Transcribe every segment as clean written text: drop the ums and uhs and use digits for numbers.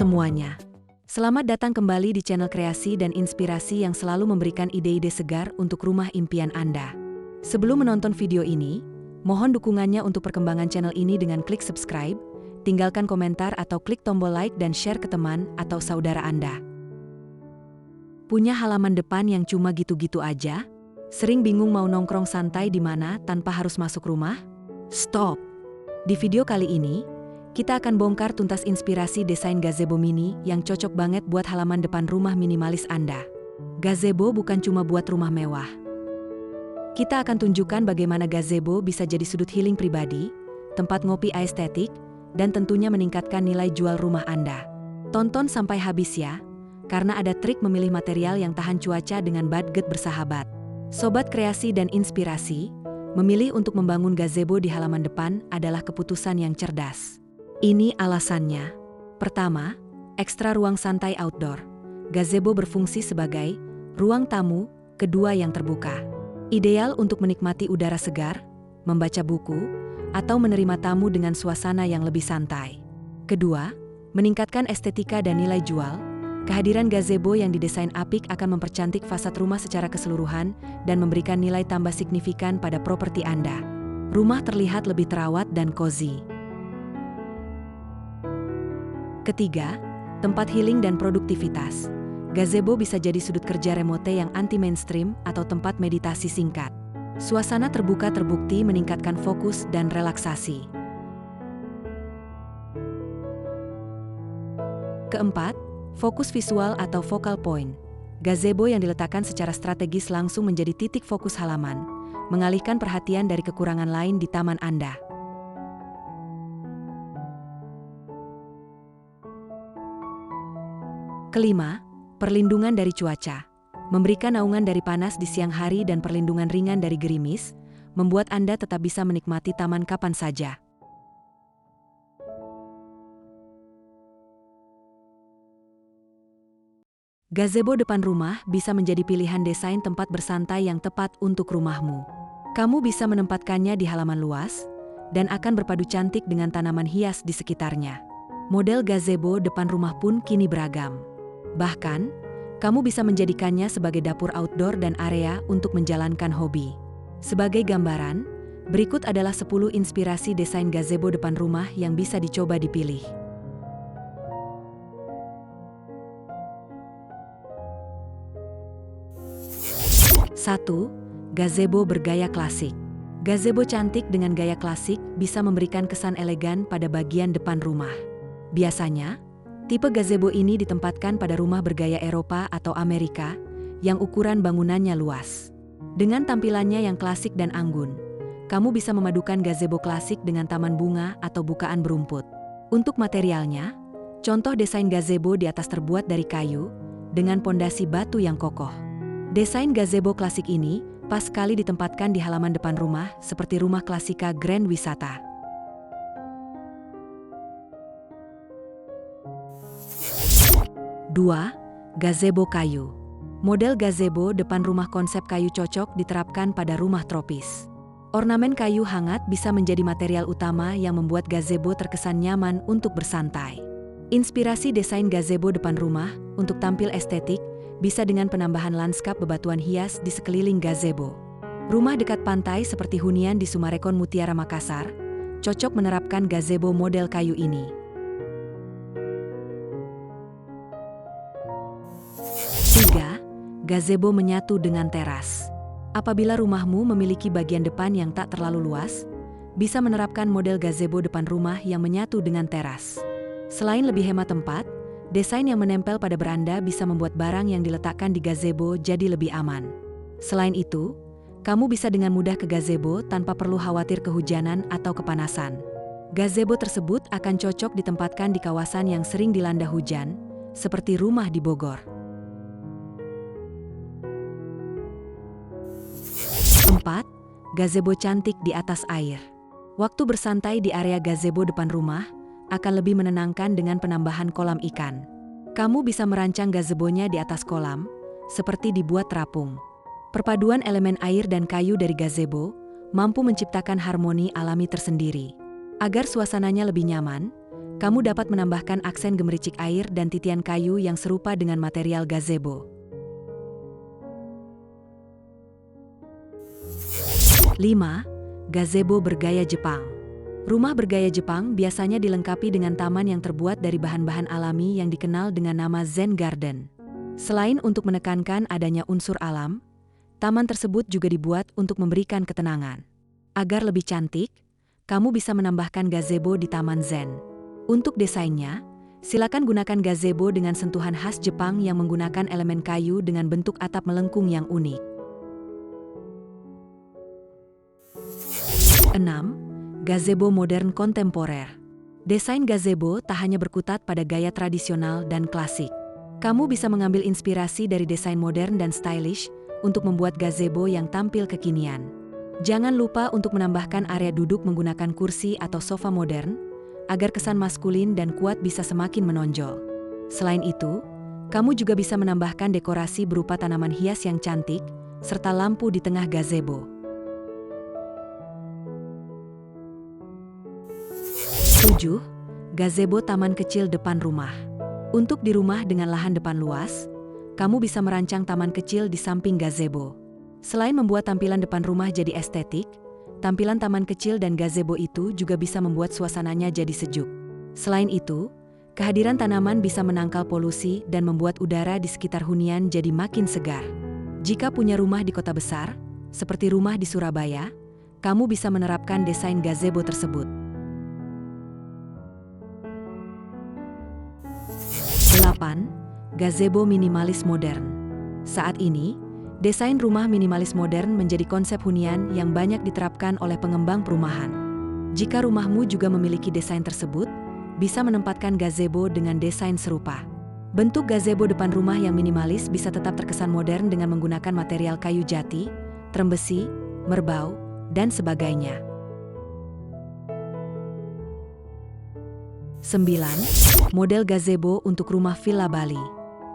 semuanya. Selamat datang kembali di channel kreasi dan inspirasi yang selalu memberikan ide-ide segar untuk rumah impian Anda. Sebelum menonton video ini, mohon dukungannya untuk perkembangan channel ini dengan klik subscribe, tinggalkan komentar atau klik tombol like dan share ke teman atau saudara Anda. Punya halaman depan yang cuma gitu-gitu aja? Sering bingung mau nongkrong santai di mana tanpa harus masuk rumah? Stop! Di video kali ini, kita akan bongkar tuntas inspirasi desain gazebo mini yang cocok banget buat halaman depan rumah minimalis Anda. Gazebo bukan cuma buat rumah mewah. Kita akan tunjukkan bagaimana gazebo bisa jadi sudut healing pribadi, tempat ngopi estetik, dan tentunya meningkatkan nilai jual rumah Anda. Tonton sampai habis ya, karena ada trik memilih material yang tahan cuaca dengan budget bersahabat. Sobat kreasi dan inspirasi, memilih untuk membangun gazebo di halaman depan adalah keputusan yang cerdas. Ini alasannya. Pertama, ekstra ruang santai outdoor. Gazebo berfungsi sebagai ruang tamu, kedua yang terbuka. Ideal untuk menikmati udara segar, membaca buku, atau menerima tamu dengan suasana yang lebih santai. Kedua, meningkatkan estetika dan nilai jual. Kehadiran gazebo yang didesain apik akan mempercantik fasad rumah secara keseluruhan dan memberikan nilai tambah signifikan pada properti Anda. Rumah terlihat lebih terawat dan cozy. Ketiga, tempat healing dan produktivitas. Gazebo bisa jadi sudut kerja remote yang anti-mainstream atau tempat meditasi singkat. Suasana terbuka terbukti meningkatkan fokus dan relaksasi. Keempat, fokus visual atau focal point. Gazebo yang diletakkan secara strategis langsung menjadi titik fokus halaman, mengalihkan perhatian dari kekurangan lain di taman Anda. Kelima, perlindungan dari cuaca. Memberikan naungan dari panas di siang hari dan perlindungan ringan dari gerimis, membuat Anda tetap bisa menikmati taman kapan saja. Gazebo depan rumah bisa menjadi pilihan desain tempat bersantai yang tepat untuk rumahmu. Kamu bisa menempatkannya di halaman luas, dan akan berpadu cantik dengan tanaman hias di sekitarnya. Model gazebo depan rumah pun kini beragam. Bahkan, kamu bisa menjadikannya sebagai dapur outdoor dan area untuk menjalankan hobi. Sebagai gambaran, berikut adalah 10 inspirasi desain gazebo depan rumah yang bisa dicoba dipilih. 1. Gazebo bergaya klasik. Gazebo cantik dengan gaya klasik bisa memberikan kesan elegan pada bagian depan rumah. Biasanya, tipe gazebo ini ditempatkan pada rumah bergaya Eropa atau Amerika, yang ukuran bangunannya luas. Dengan tampilannya yang klasik dan anggun, kamu bisa memadukan gazebo klasik dengan taman bunga atau bukaan berumput. Untuk materialnya, contoh desain gazebo di atas terbuat dari kayu, dengan pondasi batu yang kokoh. Desain gazebo klasik ini pas sekali ditempatkan di halaman depan rumah seperti rumah klasika Grand Wisata. 2. Gazebo kayu. Model gazebo depan rumah konsep kayu cocok diterapkan pada rumah tropis. Ornamen kayu hangat bisa menjadi material utama yang membuat gazebo terkesan nyaman untuk bersantai. Inspirasi desain gazebo depan rumah untuk tampil estetik bisa dengan penambahan lanskap bebatuan hias di sekeliling gazebo. Rumah dekat pantai seperti hunian di Sumarekon Mutiara Makassar cocok menerapkan gazebo model kayu ini. 3. Gazebo menyatu dengan teras. Apabila rumahmu memiliki bagian depan yang tak terlalu luas, bisa menerapkan model gazebo depan rumah yang menyatu dengan teras. Selain lebih hemat tempat, desain yang menempel pada beranda bisa membuat barang yang diletakkan di gazebo jadi lebih aman. Selain itu, kamu bisa dengan mudah ke gazebo tanpa perlu khawatir kehujanan atau kepanasan. Gazebo tersebut akan cocok ditempatkan di kawasan yang sering dilanda hujan, seperti rumah di Bogor. 4. Gazebo cantik di atas air. Waktu bersantai di area gazebo depan rumah akan lebih menenangkan dengan penambahan kolam ikan. Kamu bisa merancang gazebonya di atas kolam, seperti dibuat terapung. Perpaduan elemen air dan kayu dari gazebo mampu menciptakan harmoni alami tersendiri. Agar suasananya lebih nyaman, Kamu dapat menambahkan aksen gemericik air dan titian kayu yang serupa dengan material gazebo. 5. Gazebo bergaya Jepang. Rumah bergaya Jepang biasanya dilengkapi dengan taman yang terbuat dari bahan-bahan alami yang dikenal dengan nama Zen Garden. Selain untuk menekankan adanya unsur alam, taman tersebut juga dibuat untuk memberikan ketenangan. Agar lebih cantik, kamu bisa menambahkan gazebo di taman Zen. Untuk desainnya, silakan gunakan gazebo dengan sentuhan khas Jepang yang menggunakan elemen kayu dengan bentuk atap melengkung yang unik. 6. Gazebo modern kontemporer. Desain gazebo tak hanya berkutat pada gaya tradisional dan klasik. Kamu bisa mengambil inspirasi dari desain modern dan stylish untuk membuat gazebo yang tampil kekinian. Jangan lupa untuk menambahkan area duduk menggunakan kursi atau sofa modern, agar kesan maskulin dan kuat bisa semakin menonjol. Selain itu, kamu juga bisa menambahkan dekorasi berupa tanaman hias yang cantik, serta lampu di tengah gazebo. 7. Gazebo taman kecil depan rumah. Untuk di rumah dengan lahan depan luas, kamu bisa merancang taman kecil di samping gazebo. Selain membuat tampilan depan rumah jadi estetik, tampilan taman kecil dan gazebo itu juga bisa membuat suasananya jadi sejuk. Selain itu, kehadiran tanaman bisa menangkal polusi dan membuat udara di sekitar hunian jadi makin segar. Jika punya rumah di kota besar, seperti rumah di Surabaya, kamu bisa menerapkan desain gazebo tersebut. 8. Gazebo minimalis modern. Saat ini, desain rumah minimalis modern menjadi konsep hunian yang banyak diterapkan oleh pengembang perumahan. Jika rumahmu juga memiliki desain tersebut, bisa menempatkan gazebo dengan desain serupa. Bentuk gazebo depan rumah yang minimalis bisa tetap terkesan modern dengan menggunakan material kayu jati, trembesi, merbau, dan sebagainya. 9. Model gazebo untuk rumah villa Bali.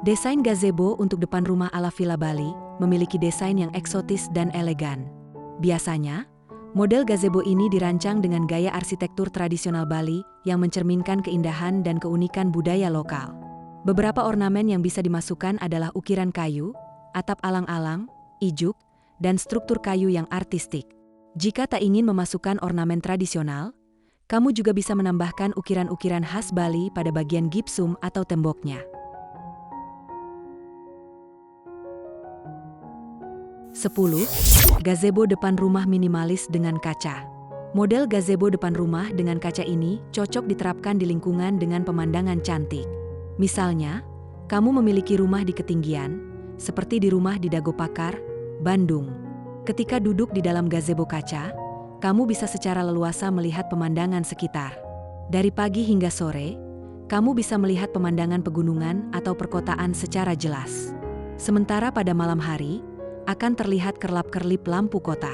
Desain gazebo untuk depan rumah ala villa Bali memiliki desain yang eksotis dan elegan. Biasanya, model gazebo ini dirancang dengan gaya arsitektur tradisional Bali yang mencerminkan keindahan dan keunikan budaya lokal. Beberapa ornamen yang bisa dimasukkan adalah ukiran kayu, atap alang-alang, ijuk, dan struktur kayu yang artistik. Jika tak ingin memasukkan ornamen tradisional, kamu juga bisa menambahkan ukiran-ukiran khas Bali pada bagian gipsum atau temboknya. 10. Gazebo depan rumah minimalis dengan kaca. Model gazebo depan rumah dengan kaca ini cocok diterapkan di lingkungan dengan pemandangan cantik. Misalnya, kamu memiliki rumah di ketinggian, seperti di rumah di Dago Pakar, Bandung. Ketika duduk di dalam gazebo kaca, kamu bisa secara leluasa melihat pemandangan sekitar. Dari pagi hingga sore, kamu bisa melihat pemandangan pegunungan atau perkotaan secara jelas. Sementara pada malam hari, akan terlihat kerlap-kerlip lampu kota.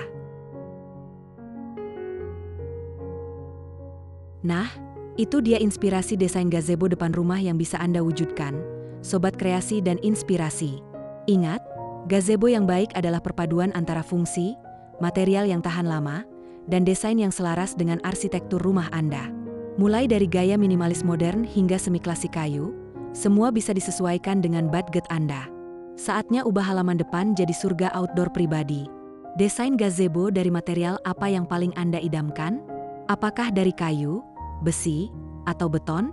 Nah, itu dia inspirasi desain gazebo depan rumah yang bisa Anda wujudkan, Sobat Kreasi dan Inspirasi. Ingat, gazebo yang baik adalah perpaduan antara fungsi, material yang tahan lama, dan desain yang selaras dengan arsitektur rumah Anda. Mulai dari gaya minimalis modern hingga semi klasik kayu, semua bisa disesuaikan dengan budget Anda. Saatnya ubah halaman depan jadi surga outdoor pribadi. Desain gazebo dari material apa yang paling Anda idamkan? Apakah dari kayu, besi, atau beton?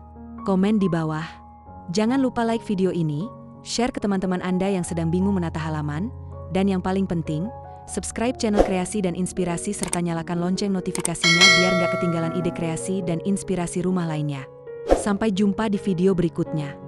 Komen di bawah. Jangan lupa like video ini, share ke teman-teman Anda yang sedang bingung menata halaman, dan yang paling penting, subscribe channel Kreasi dan Inspirasi serta nyalakan lonceng notifikasinya biar nggak ketinggalan ide kreasi dan inspirasi rumah lainnya. Sampai jumpa di video berikutnya.